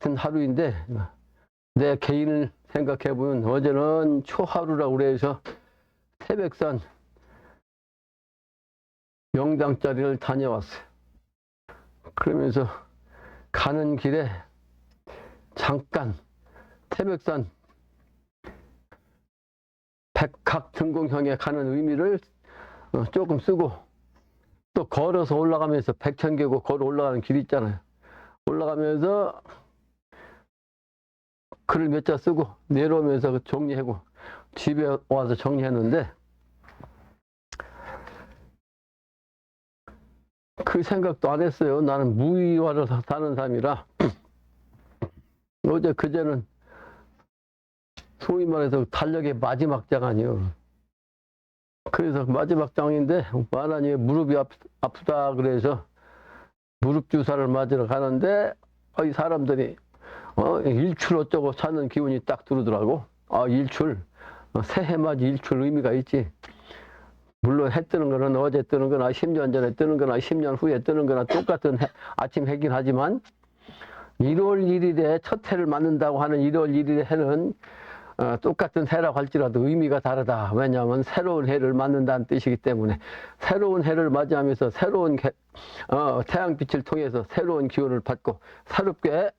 같은 하루인데 내 개인을 생각해보면 어제는 초하루라고 그래서 태백산 명당자리를 다녀왔어요. 그러면서 가는 길에 잠깐 태백산 백각 등공형에 가는 의미를 조금 쓰고, 또 걸어서 올라가면서 백천계곡 걸어 올라가는 길 있잖아요. 올라가면서 글을 몇 자 쓰고 내려오면서 정리하고 집에 와서 정리했는데, 그 생각도 안 했어요. 나는 무의화를 사는 사람이라. 어제 그제는 소위 말해서 달력의 마지막 장 아니에요. 그래서 마지막 장인데 만화님이 무릎이 아프다 그래서 무릎 주사를 맞으러 가는데 이 사람들이 일출 어쩌고 찾는 기분이 딱 들더라고. 일출, 새해 맞이 일출 의미가 있지. 물론 해 뜨는 거는 어제 뜨는 거나 10년 전에 뜨는 거나 10년 후에 뜨는 거나 똑같은 아침 해긴 하지만 1월 1일에 첫 해를 맞는다고 하는 1월 1일의 해는 똑같은 해라고 할지라도 의미가 다르다. 왜냐하면 새로운 해를 맞는다는 뜻이기 때문에 새로운 해를 맞이하면서 새로운 태양빛을 통해서 새로운 기운을 받고 새롭게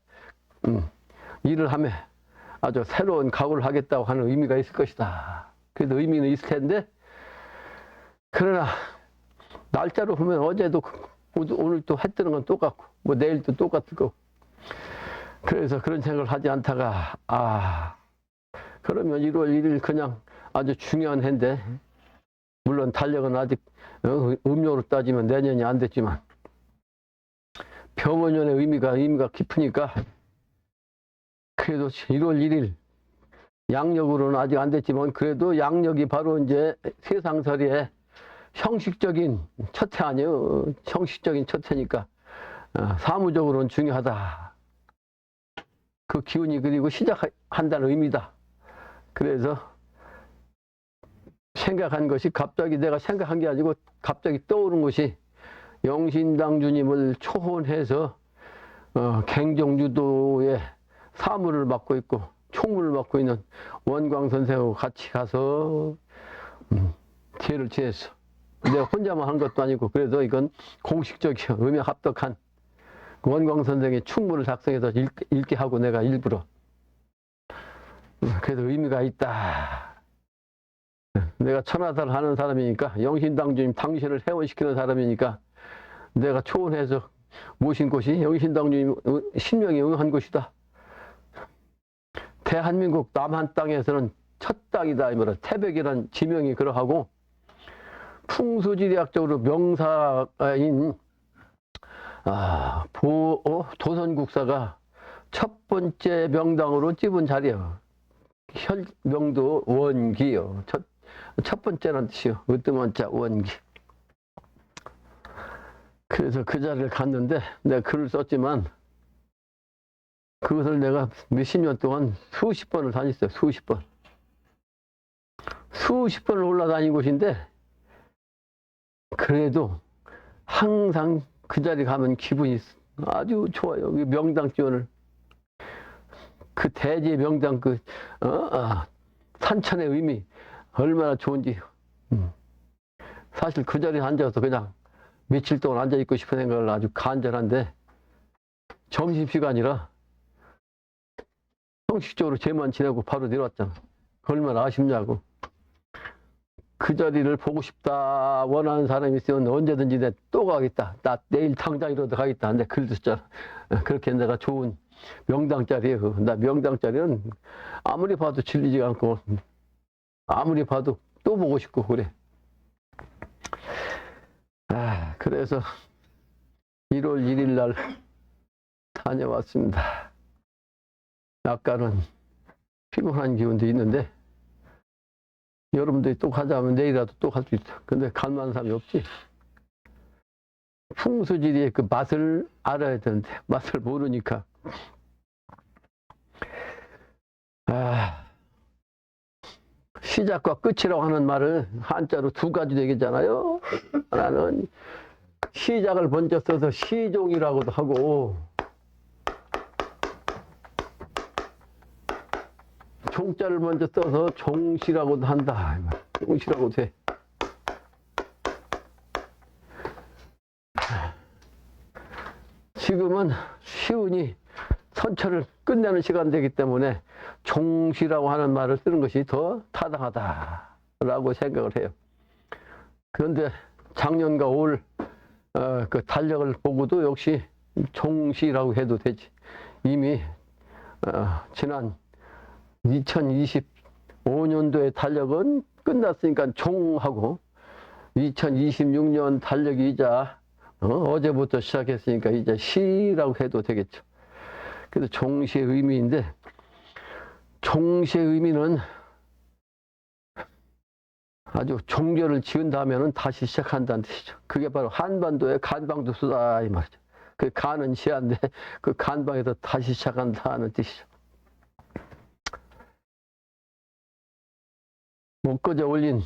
일을 하며 아주 새로운 각오를 하겠다고 하는 의미가 있을 것이다. 그래도 의미는 있을 텐데, 그러나 날짜로 보면 어제도 오늘 또 해 뜨는 건 똑같고 뭐 내일도 똑같을 거고, 그래서 그런 생각을 하지 않다가 그러면 1월 1일 그냥 아주 중요한 해인데, 물론 달력은 아직 음력으로 따지면 내년이 안 됐지만 병원년의 의미가 깊으니까 그래도 1월 1일 양력으로는 아직 안 됐지만 그래도 양력이 바로 이제 세상설이의 형식적인 첫 해 아니에요. 형식적인 첫 해니까 사무적으로는 중요하다. 그 기운이 그리고 시작한다는 의미다. 그래서 생각한 것이 갑자기 내가 생각한 게 아니고 갑자기 떠오른 것이 영신당주님을 초혼해서 갱종유도의 사무를 맡고 있고 총무를 맡고 있는 원광 선생하고 같이 가서 기회를 지냈어. 내가 혼자만 한 것도 아니고 그래서 이건 공식적이요 의미합덕한 원광 선생의 충무를 작성해서 읽게 하고 내가 일부러. 그래서 의미가 있다. 내가 천하사를 하는 사람이니까, 영신당주님 당신을 회원시키는 사람이니까 내가 초원해서 모신 곳이 영신당주님 신명이 응한 곳이다. 대한민국 남한 땅에서는 첫 땅이다. 이 말이야. 태백이란 지명이 그러하고 풍수지리학적으로 명사인 도선국사가 첫 번째 명당으로 찝은 자리요. 혈명도 원기요. 첫 번째라는 뜻이요. 으뜸원자 원기. 그래서 그 자리를 갔는데 내가 글을 썼지만 그것을 내가 몇십 년 동안 수십 번을 다녔어요. 수십 번. 수십 번을 올라다닌 곳인데 그래도 항상 그 자리 가면 기분이 아주 좋아요. 명당 지원을. 그 대지의 명당 산천의 의미 얼마나 좋은지. 사실 그 자리에 앉아서 그냥 며칠 동안 앉아있고 싶은 생각을 아주 간절한데 점심시간이라 형식적으로 쟤만 지내고 바로 내려왔잖아. 얼마나 아쉽냐고. 그 자리를 보고 싶다 원하는 사람이 있으면 언제든지 내가 또 가겠다. 나 내일 당장이라도 가겠다. 근데 글도 썼잖아. 그렇게 내가 좋은 명당 자리예요. 나 명당 자리는 아무리 봐도 질리지가 않고 아무리 봐도 또 보고 싶고 그래. 그래서 1월 1일 날 다녀왔습니다. 약간은 피곤한 기운도 있는데 여러분들이 또 가자면 내일이라도 또 갈 수 있어. 근데 갈 만한 사람이 없지. 풍수지리의 그 맛을 알아야 되는데 맛을 모르니까. 시작과 끝이라고 하는 말을 한자로 두 가지 되겠잖아요. 하나는 시작을 먼저 써서 시종이라고도 하고, 종자를 먼저 써서 종시라고도 한다. 종시라고도 해. 지금은 시운이 선처를 끝내는 시간되기 때문에 종시라고 하는 말을 쓰는 것이 더 타당하다라고 생각을 해요. 그런데 작년과 올 그 달력을 보고도 역시 종시라고 해도 되지. 이미 지난 2025년도의 달력은 끝났으니까 종하고 2026년 달력이자 어제부터 시작했으니까 이제 시라고 해도 되겠죠. 그래서 종시의 의미인데, 종시의 의미는 아주 종결을 지은 다음에는 다시 시작한다는 뜻이죠. 그게 바로 한반도의 간방두수다 이 말이죠. 그 간은 시한데 그 간방에서 다시 시작한다는 뜻이죠. 엊그제 올린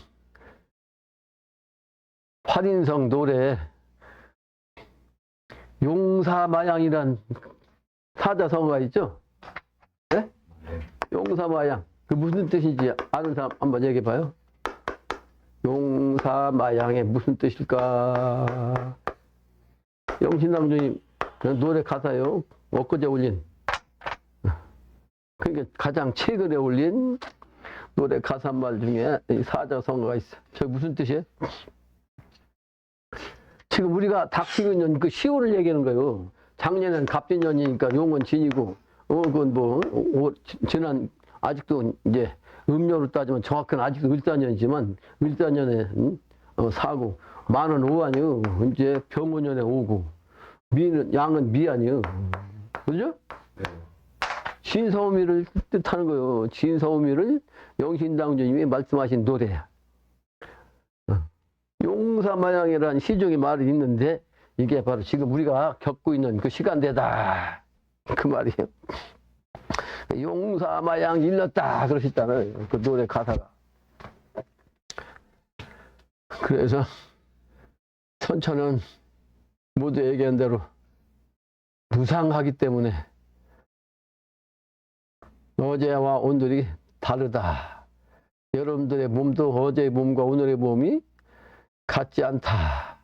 활인성 노래에 용사마양이란 사자성어가 있죠? 네? 용사마양. 그 무슨 뜻인지 아는 사람 한번 얘기해 봐요. 용사마양의 무슨 뜻일까? 영신남주님 노래 가사요. 엊그제 올린. 그러니까 가장 최근에 올린 노래 가사말 중에 사자성어가 있어. 저 무슨 뜻이에요? 지금 우리가 닥치는 그 시호를 얘기하는 거예요. 작년에는 갑진년이니까 용은 진이고, 그건 뭐, 지난, 아직도 이제 음력으로 따지면 정확한 아직도 을단년이지만, 을단년에, 사고, 만은 오 아니요. 이제 병오년에 오고, 양은 미 아니요. 그죠? 네. 진서우미를 뜻하는 거예요. 진서우미를 영신당주님이 말씀하신 노래야. 용사마양이라는 시중의 말이 있는데 이게 바로 지금 우리가 겪고 있는 그 시간대다. 그 말이에요. 용사마양 일렀다 그러셨잖아요. 그 노래 가사가. 그래서 선처는 모두 얘기한 대로 무상하기 때문에 어제와 오늘이 다르다. 여러분들의 몸도 어제의 몸과 오늘의 몸이 같지 않다.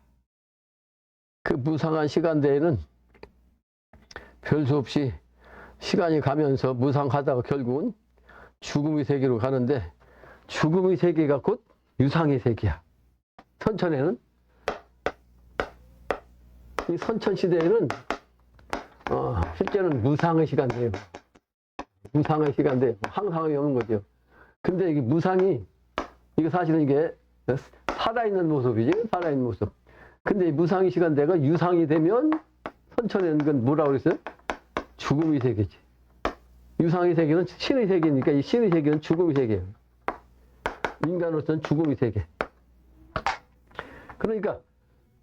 그 무상한 시간대에는 별 수 없이 시간이 가면서 무상하다가 결국은 죽음의 세계로 가는데, 죽음의 세계가 곧 유상의 세계야. 선천에는, 이 선천 시대에는 실제는 무상의 시간대예요. 무상의 시간대, 항상이 없는 거죠. 근데 이게 무상이, 이게 사실은 이게 살아있는 모습이지, 살아있는 모습. 근데 이 무상의 시간대가 유상이 되면 선천에는 건 뭐라고 그랬어요? 죽음의 세계지. 유상의 세계는 신의 세계니까 이 신의 세계는 죽음의 세계예요. 인간으로서는 죽음의 세계. 그러니까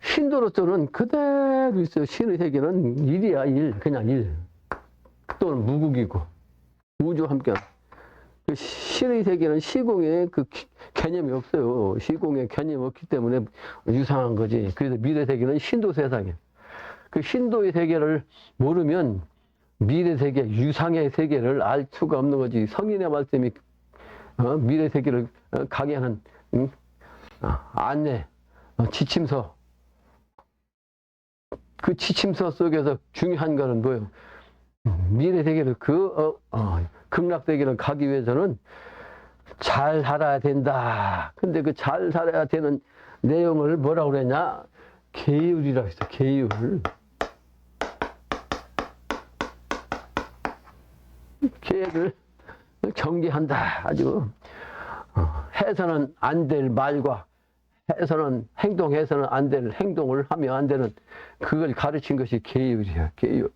신도로서는 그대로 있어요. 신의 세계는 일이야, 일. 그냥 일. 또는 무국이고 우주 함께. 그 신의 세계는 시공에 그 개념이 없어요. 시공에 개념이 없기 때문에 유상한 거지. 그래서 미래 세계는 신도 세상이에요. 그 신도의 세계를 모르면 미래 세계, 유상의 세계를 알 수가 없는 거지. 성인의 말씀이 미래 세계를 가게 하는 안내, 지침서. 그 지침서 속에서 중요한 거는 뭐예요? 미래 세계를 극락 세계를 가기 위해서는 잘 살아야 된다. 근데 그 잘 살아야 되는 내용을 뭐라고 그랬냐? 계율이라고 했어. 계율. 계율을 경계한다. 아주 해서는 안 될 말과 행동해서는 안 될 행동을 하면 안 되는 그걸 가르친 것이 계율이야. 계율.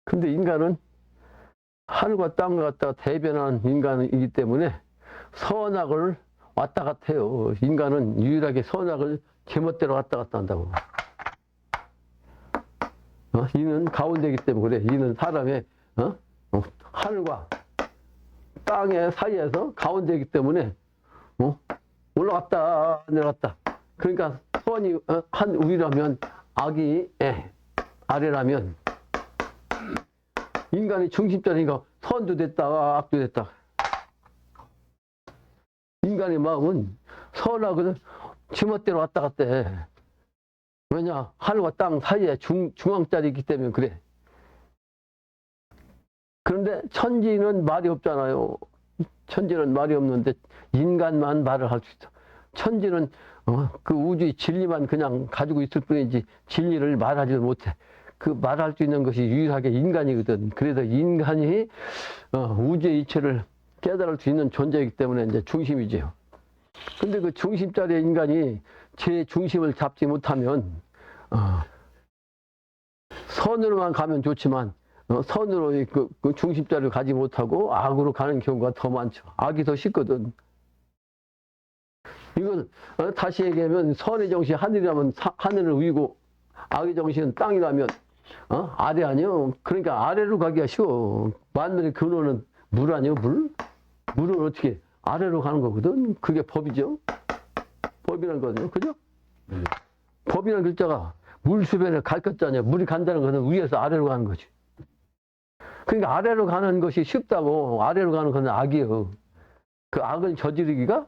근데 인간은 하늘과 땅을 갖다가 대변한 인간이기 때문에 선악을 왔다 갔다 해요. 인간은 유일하게 선악을 제멋대로 왔다 갔다 한다고. 이는 가운데이기 때문에 그래. 이는 사람의 하늘과 땅의 사이에서 가운데이기 때문에 올라갔다 내려갔다. 그러니까 선이 한 위라면 악이 아래라면 인간이 중심자니까 선도 됐다, 악도 됐다. 인간의 마음은 선하거든 지멋대로 왔다 갔다 해. 왜냐? 하늘과 땅 사이에 중앙자리이기 때문에 그래. 그런데 천지는 말이 없잖아요. 천지는 말이 없는데 인간만 말을 할 수 있어. 천지는 그 우주의 진리만 그냥 가지고 있을 뿐이지 진리를 말하지 못해. 그 말할 수 있는 것이 유일하게 인간이거든. 그래서 인간이 우주의 이치를 깨달을 수 있는 존재이기 때문에 이제 중심이지요. 근데 그 중심자리의 인간이 제 중심을 잡지 못하면 선으로만 가면 좋지만 선으로 그 중심자리를 가지 못하고 악으로 가는 경우가 더 많죠. 악이 더 쉽거든. 이건 다시 얘기하면 선의 정신이 하늘이라면 하늘을 위고 악의 정신은 땅이라면 아래 아니요. 그러니까 아래로 가기가 쉬워. 만물의 근원은 물 아니요, 물? 물은 어떻게 아래로 가는 거거든. 그게 법이죠. 법이라는 거거든요. 그죠? 법이라는 글자가 물수변에 가르쳤잖아요. 물이 간다는 것은 위에서 아래로 가는 거지. 그러니까 아래로 가는 것이 쉽다고. 아래로 가는 것은 악이에요. 그 악을 저지르기가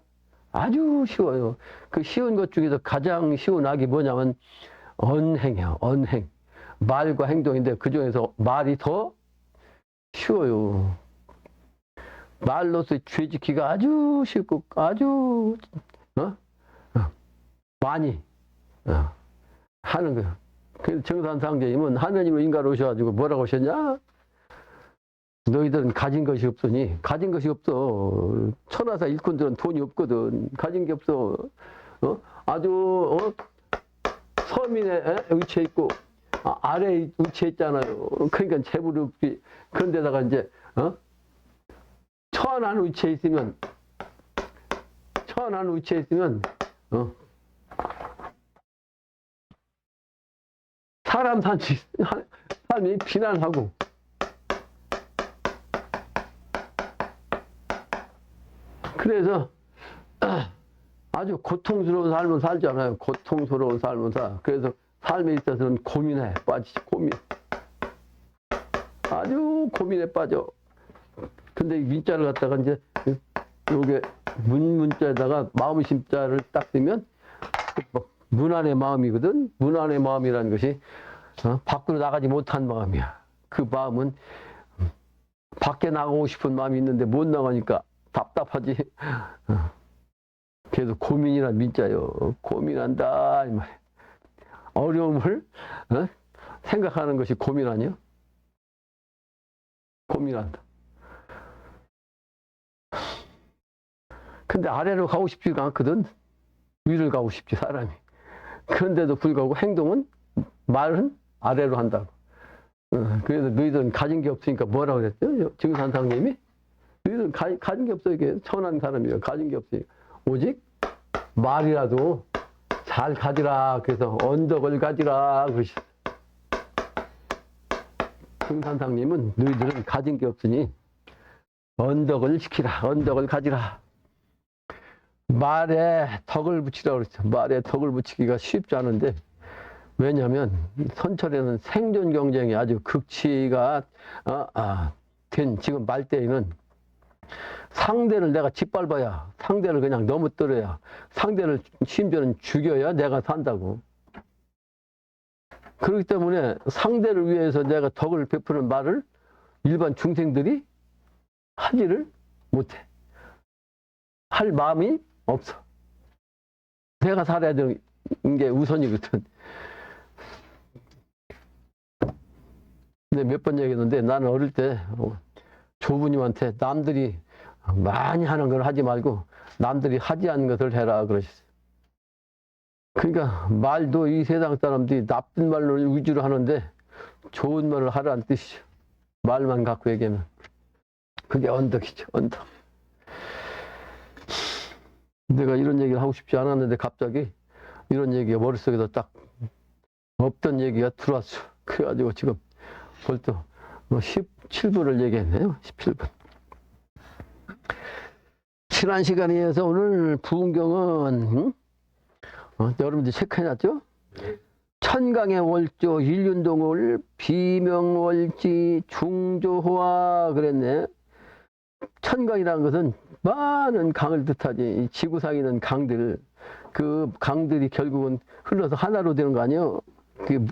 아주 쉬워요. 그 쉬운 것 중에서 가장 쉬운 악이 뭐냐면 언행이야. 언행. 말과 행동인데 그중에서 말이 더 쉬워요. 말로서 죄 지키기가 아주 쉽고 아주 많이 하는 거예요. 그래서 정산상제님은 하느님은 인간 오셔가지고 뭐라고 하셨냐? 너희들은 가진 것이 없으니 가진 것이 없어. 천하사 일꾼들은 돈이 없거든. 가진 게 없어. 아주 서민에 위치해 있고 아래에 위치해 있잖아요. 그러니까 재물이 없지. 그런데다가 이제 천안 위치해 있으면 사람 삶이 비난하고 그래서 아주 고통스러운 삶을 살잖아요. 고통스러운 삶을 살. 그래서 삶에 있어서는 고민에 빠지지. 고민. 아주 고민에 빠져. 근데 이 민자를 갖다가 이제 요게 문자에다가 마음심자를 딱 뜨면 문안의 마음이거든. 문안의 마음이라는 것이 밖으로 나가지 못한 마음이야. 그 마음은 밖에 나가고 싶은 마음이 있는데 못 나가니까 답답하지. 그래서 고민이란 민자요. 고민한다 이 말이야. 어려움을 생각하는 것이 고민 아니요? 고민한다. 근데 아래로 가고 싶지가 않거든. 위를 가고 싶지 사람이. 그런데도 불구하고 행동은 말은 아래로 한다고. 그래서 너희들은 가진 게 없으니까 뭐라고 그랬죠? 증산상님이 너희들은 가진 게 없어. 이게 천한 사람이야. 가진 게 없으니까 오직 말이라도 잘 가지라. 그래서 언덕을 가지라 그러셨어요. 증산상님은 너희들은 가진 게 없으니 언덕을 지키라. 언덕을 가지라. 말에 덕을 붙이라고 그랬죠. 말에 덕을 붙이기가 쉽지 않은데 왜냐하면 선철에는 생존 경쟁이 아주 극치가 된 지금 말대에는 상대를 내가 짓밟아야 상대를 그냥 넘어뜨려야 상대를 심지어는 죽여야 내가 산다고. 그렇기 때문에 상대를 위해서 내가 덕을 베푸는 말을 일반 중생들이 하지를 못해. 할 마음이 없어. 내가 살아야 되는 게 우선이거든. 근데 몇 번 얘기했는데 나는 어릴 때 조부님한테 남들이 많이 하는 걸 하지 말고 남들이 하지 않는 것을 해라 그러셨어요. 그러니까 말도 이 세상 사람들이 나쁜 말로 위주로 하는데 좋은 말을 하라는 뜻이죠. 말만 갖고 얘기하면. 그게 언덕이죠. 언덕. 내가 이런 얘기를 하고 싶지 않았는데 갑자기 이런 얘기가 머릿속에서 딱 없던 얘기가 들어왔어. 그래가지고 지금 벌써 17분을 얘기했네요. 17분. 지난 시간에 의해서 오늘 부흥경은 여러분들이 체크해놨죠? 천강의 월조 일륜동을 비명월지 중조호화 그랬네. 천강이라는 것은 많은 강을 뜻하지. 이 지구상에 있는 강들, 그 강들이 결국은 흘러서 하나로 되는 거 아니에요? 그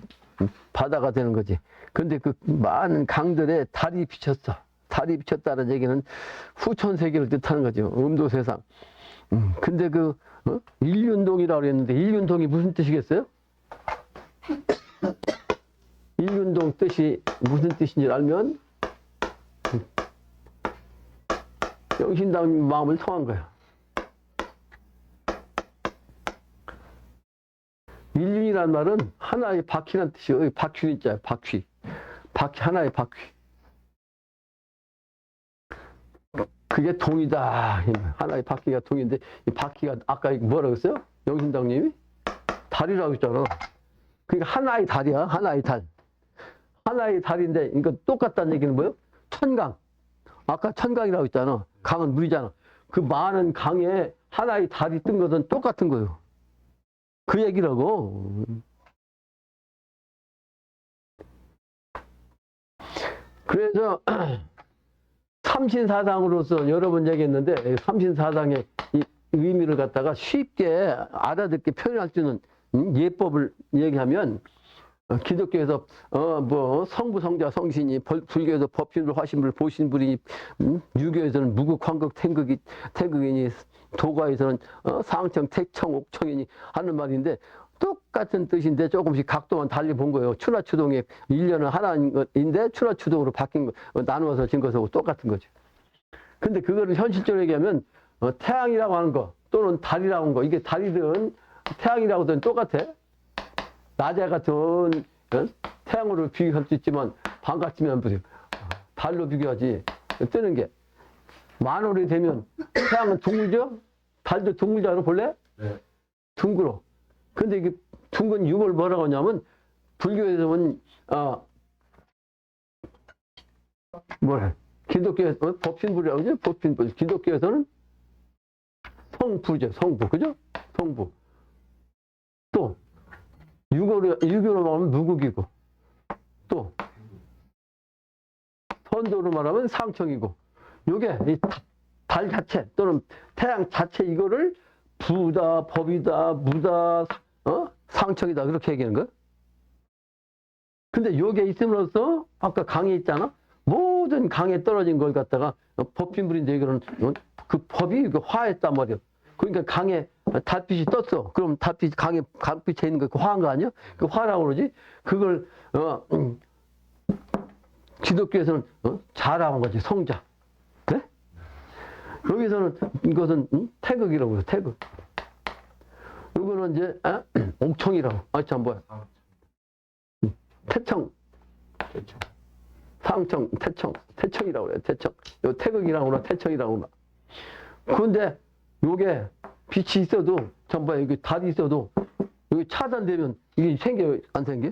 바다가 되는 거지. 근데 그 많은 강들에 달이 비쳤어. 달이 비쳤다는 얘기는 후천세계를 뜻하는 거죠. 음도세상. 근데 그 일륜동이라고 그랬는데 일륜동이 무슨 뜻이겠어요? 일륜동 뜻이 무슨 뜻인지 알면 영신당 마음을 통한 거야. 일륜이란 말은 하나의 바퀴란 뜻이에요. 바퀴 있잖아요. 바퀴. 바퀴, 하나의 바퀴. 그게 동이다. 하나의 바퀴가 동인데, 이 바퀴가 아까 뭐라고 했어요? 영신당님이? 달이라고 했잖아. 그러니까 하나의 달이야. 하나의 달. 하나의 달인데, 이거 똑같다는 얘기는 뭐예요? 천강. 아까 천강이라고 했잖아. 강은 물이잖아. 그 많은 강에 하나의 달이 뜬 것은 똑같은 거예요. 그 얘기라고. 그래서 삼신사상으로서 여러 번 얘기했는데 삼신사상의 이 의미를 갖다가 쉽게 알아듣게 표현할 수 있는 예법을 얘기하면 기독교에서 뭐 성부, 성자, 성신이, 불교에서 법신불, 화신불, 보신불이니, 유교에서는 무극, 황극, 태극이니, 도가에서는 상청, 택청, 옥청이니 하는 말인데 똑같은 뜻인데 조금씩 각도만 달리 본 거예요. 추나추동의 일련은 하나인데 추나추동으로 바뀐 거, 나누어서 진 것하고 똑같은 거죠. 근데 그거를 현실적으로 얘기하면 태양이라고 하는 거 또는 달이라고 하는 거, 이게 달이든 태양이라고든 똑같아. 낮에 같은 태양으로 비교할 수 있지만 밤 같으면 보세요. 달로 비교하지. 뜨는 게 만월이 되면 태양은 둥글죠? 달도 둥글잖아. 볼래? 네. 둥글어. 근데 이게 둥근 이유를 뭐라고 하냐면 불교에서는 뭐래? 기독교에서 법신불이라고 하죠? 법신불. 기독교에서는 성부죠. 성부. 그죠? 성부. 또 유교로 말하면 무국이고, 또 선도로 말하면 상청이고, 요게 이 달 자체 또는 태양 자체 이거를 부다, 법이다, 무다, 상청이다 그렇게 얘기하는 거야. 근데 요게 있음으로써 아까 강에 있잖아. 모든 강에 떨어진 걸 갖다가 법신불인데 이거는 그 법이 화했단 말이야. 그러니까 강에 달빛이 떴어. 그럼 달빛, 강빛에 있는 거 화한 거 아니야? 그 화라고 그러지? 그걸, 기독교에서는, 자라고 한 거지. 성자. 그래? 여기서는, 이것은, 태극이라고 그래요. 태극. 이거는 이제, 옥청이라고. 참, 뭐야. 태청. 상청, 태청이라고 그래요. 태청. 요 태극이라고 그러나, 태청이라고 그러나. 그런데, 요게 빛이 있어도 전부 여기 달이 있어도 여기 차단되면 이게 생겨요? 안 생겨?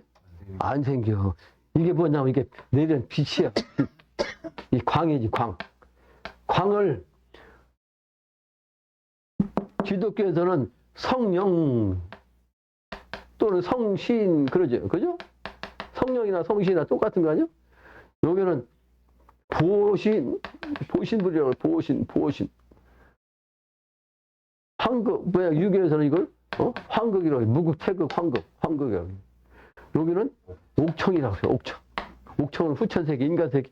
안 생겨. 이게 뭐냐면 이게 내리는 빛이야. 이 광이지, 광. 광을 기독교에서는 성령 또는 성신 그러죠. 그죠? 성령이나 성신이나 똑같은 거 아니야? 여기는 보신불이라고 보신. 황극, 뭐야, 유교에서는 이걸, 황극이라고 해. 무극, 태극, 황극이라고 해. 여기는 옥청이라고 해요, 옥청. 옥청은 후천세계, 인간세계.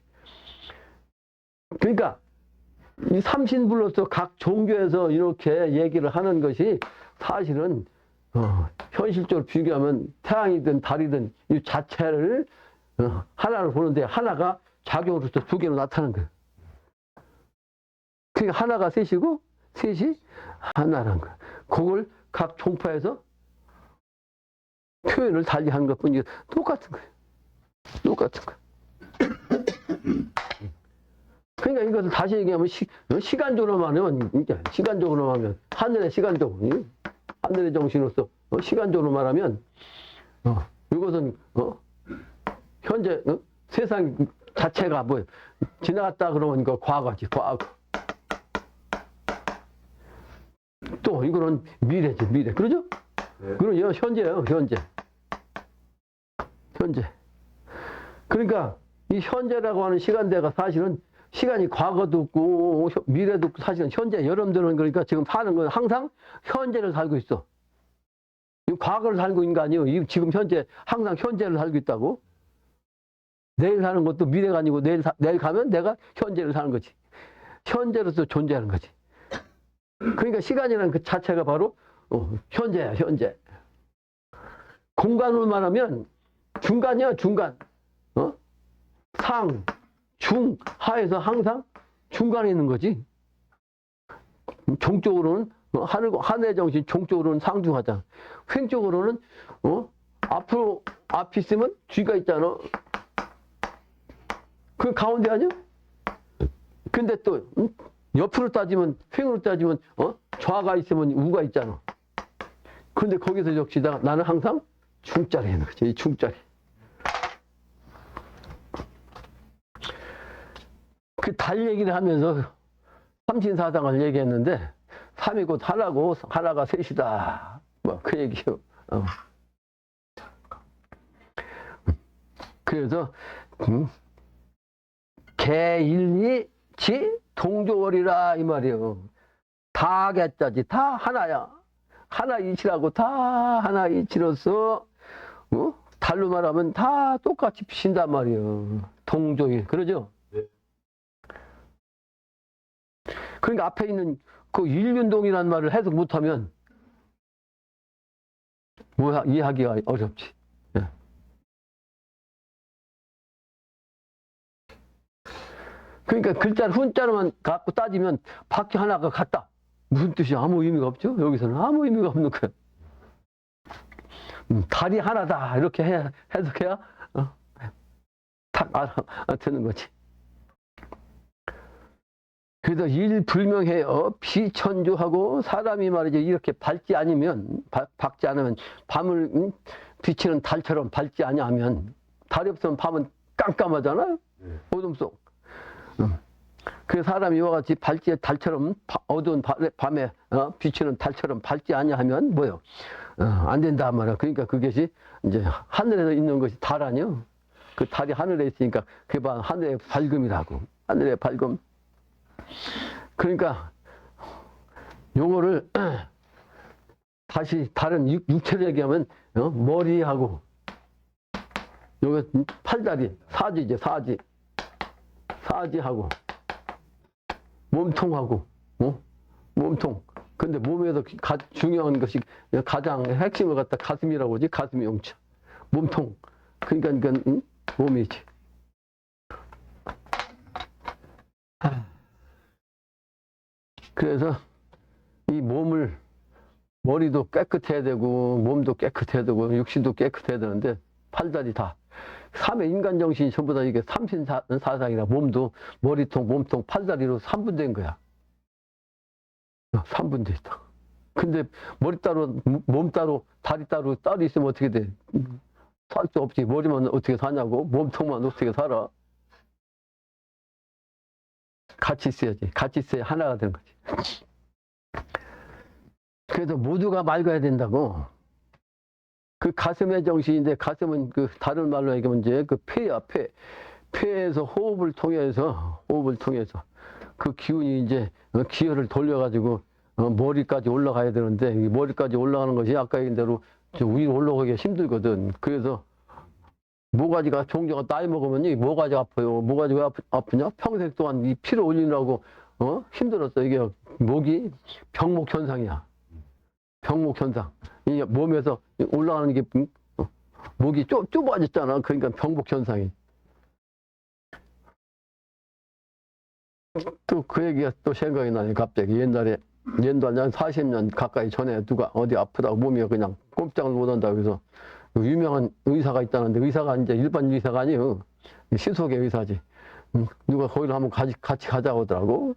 그러니까, 이 삼신불로서 각 종교에서 이렇게 얘기를 하는 것이 사실은, 현실적으로 비교하면 태양이든 달이든 이 자체를, 하나를 보는데 하나가 작용으로서 두 개로 나타나는 거예요. 그러니까 하나가 셋이고, 셋이 하나라는 거야. 그걸 각 종파에서 표현을 달리 한 것 뿐이지 똑같은 거예요. 똑같은 거예요. 그러니까 이것을 다시 얘기하면 시간적으로만 하면, 시간적으로 하면, 하늘의 시간적으로, 하늘의 정신으로서 시간적으로 말하면, 이것은, 현재, 세상 자체가 뭐예요? 지나갔다 그러면 이거 과거지, 과거. 또 이거는 미래지, 미래. 그러죠? 네. 그럼 현재예요, 현재. 현재. 그러니까 이 현재라고 하는 시간대가 사실은 시간이 과거도 없고 미래도 없고 사실은 현재. 여러분들은 그러니까 지금 사는 건 항상 현재를 살고 있어. 과거를 살고 있는 거 아니에요. 지금 현재 항상 현재를 살고 있다고. 내일 사는 것도 미래가 아니고 내일 가면 내가 현재를 사는 거지. 현재로서 존재하는 거지. 그러니까 시간이라는 그 자체가 바로 현재야, 현재. 공간으로 말하면 중간이야, 중간. 상, 중, 하에서 항상 중간에 있는 거지. 종적으로는 하늘의 정신, 종적으로는 상중하잖아. 횡적으로는 앞이 있으면 뒤가 있잖아. 그 가운데 아니야? 근데 또 옆으로 따지면, 횡으로 따지면 좌가 있으면 우가 있잖아. 그런데 거기서 역시 나는 항상 중자리에 있는 거지. 이 중자리. 그 달 얘기를 하면서 삼신사상을 얘기했는데, 삼이 곧 하나고 하나가 셋이다. 뭐 그 얘기요. 그래서 개일리지 동조월이라 이 말이에요. 다 개자지. 다 하나야. 하나 이치라고. 다 하나 이치로서 달로 말하면 다 똑같이 비친단 말이에요. 동조일. 그러죠? 네. 그러니까 앞에 있는 그 일륜동이라는 말을 해석 못하면 뭐야 이해하기가 어렵지. 네. 그러니까 글자를 훈자로만 갖고 따지면 바퀴 하나가 같다. 무슨 뜻이야? 아무 의미가 없죠. 여기서는 아무 의미가 없는 거야. 달이 하나다 이렇게 해석해야 딱 알아듣는 거지. 그래서 일불명해요. 비천조하고 사람이 말이죠. 이렇게 밝지 않으면 밤을 비치는 달처럼 밝지 아니하면 달이 없으면 밤은 깜깜하잖아요. 어둠 속. 그래서 사람이 이와 같이 밝지 달처럼 어두운 밤에 비치는 달처럼 밝지 아니하면 뭐요? 안 된다 말이야. 그러니까 그것이 이제 하늘에 있는 것이 달 아니요. 그 달이 하늘에 있으니까 그게 바로 하늘의 밝음이라고. 하늘의 밝음. 그러니까 요거를 다시 다른 육체를 얘기하면 머리하고 요거 팔다리 사지죠. 사지하고 몸통하고 몸통. 근데 몸에서 중요한 것이 가장 핵심을 갖다 가슴이라고 하지. 가슴이 용자. 몸통. 그러니까 몸이지. 그래서 이 머리도 깨끗해야 되고 몸도 깨끗해야 되고 육신도 깨끗해야 되는데 팔다리 다 삼의 인간 정신이 전부 다 이게 삼신사상이라 몸도 머리통, 몸통, 팔다리로 3분된 거야. 3분돼 있다. 근데 머리 따로, 몸 따로, 다리 따로 있으면 어떻게 돼? 살 수 없지. 머리만 어떻게 사냐고? 몸통만 어떻게 살아? 같이 있어야지. 같이 있어야 하나가 되는 거지. 그래서 모두가 맑아야 된다고. 그 가슴의 정신인데, 가슴은 그 다른 말로 얘기하면 이제 그 폐야, 폐. 폐에서 호흡을 통해서 그 기운이 이제 기혈을 돌려가지고 머리까지 올라가야 되는데, 이 머리까지 올라가는 것이 아까 얘기한 대로 위로 올라가기가 힘들거든. 그래서 모가지가 종종 나이 먹으면 이 모가지가 아파요. 모가지가 왜 아프냐? 평생 동안 이 피를 올리느라고 힘들었어. 이게 목이 병목 현상이야. 병목 현상. 이 몸에서 올라가는 게 목이 좁아졌잖아. 그러니까 병목 현상이. 또 그 얘기가 또 생각이 나네. 갑자기 옛날에 한 40년 가까이 전에 누가 어디 아프다고 몸이 그냥 꼼짝을 못 한다고 해서 유명한 의사가 있다는데, 의사가 이제 일반 의사가 아니에요. 시속의 의사지. 누가 거기를 한번 같이 가자고 하더라고.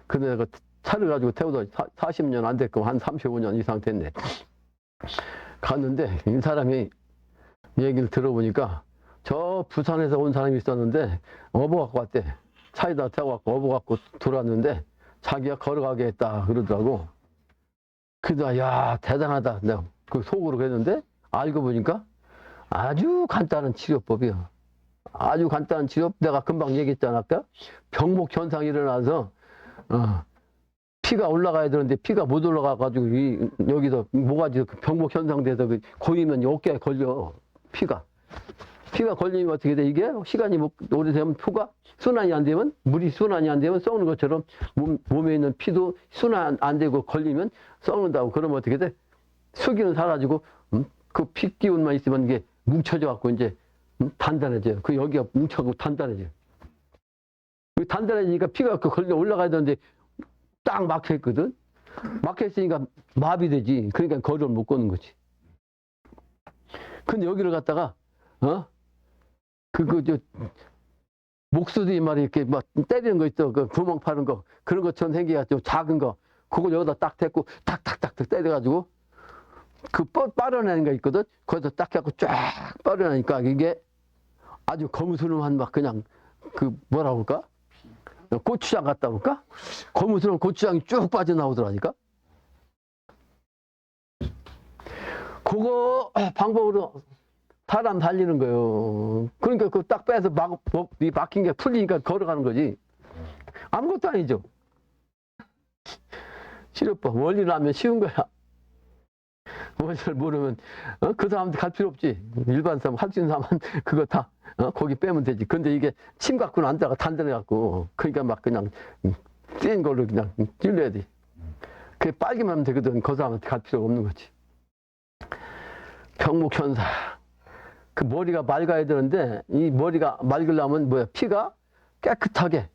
근데 내가 차를 가지고 태우다 40년 안 됐고 한 35년 이상 됐네. 갔는데 이 사람이 얘기를 들어보니까 저 부산에서 온 사람이 있었는데 업어갖고 왔대. 차에다 태워갖고 업어갖고 돌았는데 자기가 걸어가게 했다 그러더라고. 그래서 야 대단하다. 내가 그 속으로 그랬는데 알고 보니까 아주 간단한 치료법이요. 아주 간단한 치료. 내가 금방 얘기했잖아, 아까. 병목 현상이 일어나서, 피가 올라가야 되는데 피가 못 올라가가지고, 여기서 모가지 병목 현상돼서 고이면 어깨에 걸려. 피가. 피가 걸리면 어떻게 돼? 이게 시간이 오래되면 피가 순환이 안 되면, 물이 순환이 안 되면 썩는 것처럼 몸에 있는 피도 순환 안 되고 걸리면 썩는다고. 그러면 어떻게 돼? 수기는 사라지고, 그 피 기운만 있으면 이게 뭉쳐져 갖고 이제 단단해져요. 그 여기가 뭉쳐고 단단해져요. 단단해지니까 피가 그 걸려 올라가야 되는데 딱 막혀 있거든. 막혀 있으니까 마비되지. 그러니까 거리를 못 걷는 거지. 근데 여기를 갖다가 목수들이 말이 이렇게 막 때리는 거 있어. 그 구멍 파는 거. 그런 것처럼 생겨가지고 작은 거. 그걸 여기다 딱 대고 탁탁탁탁 때려가지고 그 빨아내는 거 있거든. 거기서 딱 해갖고 쫙 빨아내니까 이게 아주 거무스름한 막 그냥 그 뭐라 그럴까? 고추장 같다 그럴까? 거무스러운 고추장이 쭉 빠져나오더라니까. 그거 방법으로 사람 살리는 거예요. 그러니까 그 딱 빼서 막힌 게 풀리니까 걸어가는 거지. 아무것도 아니죠. 치료법. 원리를 하면 쉬운 거야. 원리를 모르면, 그 사람한테 갈 필요 없지. 일반 사람, 할 수 있는 사람은 그거 다, 거기 빼면 되지. 근데 이게 침 갖고는 안 들어가, 단단해갖고. 그러니까 막 그냥, 찐 걸로 그냥 찔러야 돼. 그게 빨기만 하면 되거든. 그 사람한테 갈 필요가 없는 거지. 병목현사. 그 머리가 맑아야 되는데 이 머리가 맑으려면 뭐야? 피가 깨끗하게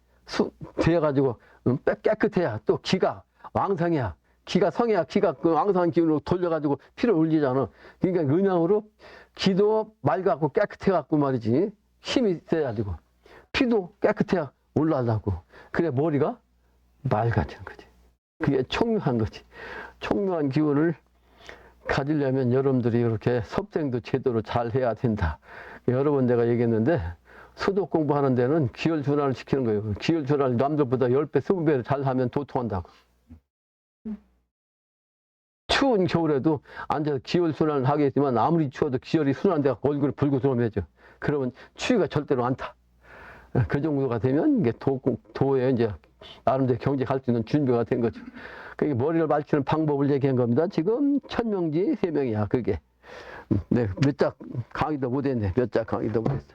되어가지고 깨끗해야 또 기가 왕성해야 기가 성해야 기가 그 왕성한 기운으로 돌려가지고 피를 올리잖아. 그러니까 음양으로 기도 맑아갖고 깨끗해갖고 말이지 힘이 있어야지고 피도 깨끗해야 올라가고 그래 머리가 맑아지는 거지. 그게 총명한 거지. 총명한 기운을 가지려면 여러분들이 이렇게 섭생도 제대로 잘 해야 된다. 여러 번 내가 얘기했는데 수도 공부하는 데는 기혈순환을 시키는 거예요. 기혈순환을 남들보다 10배, 20배를 잘하면 도통한다고. 추운 겨울에도 앉아서 기혈순환을 하겠지만 아무리 추워도 기혈이 순환돼서 얼굴이 붉어들어매져. 그러면 추위가 절대로 안 타. 그 정도가 되면 이게 도에 이제 나름대로 경제할 수 있는 준비가 된 거죠. 그게 머리를 밝히는 방법을 얘기한 겁니다. 지금 천명지 3명이야, 그게. 네, 몇 작 강의도 못했네. 몇 작 강의도 못했어.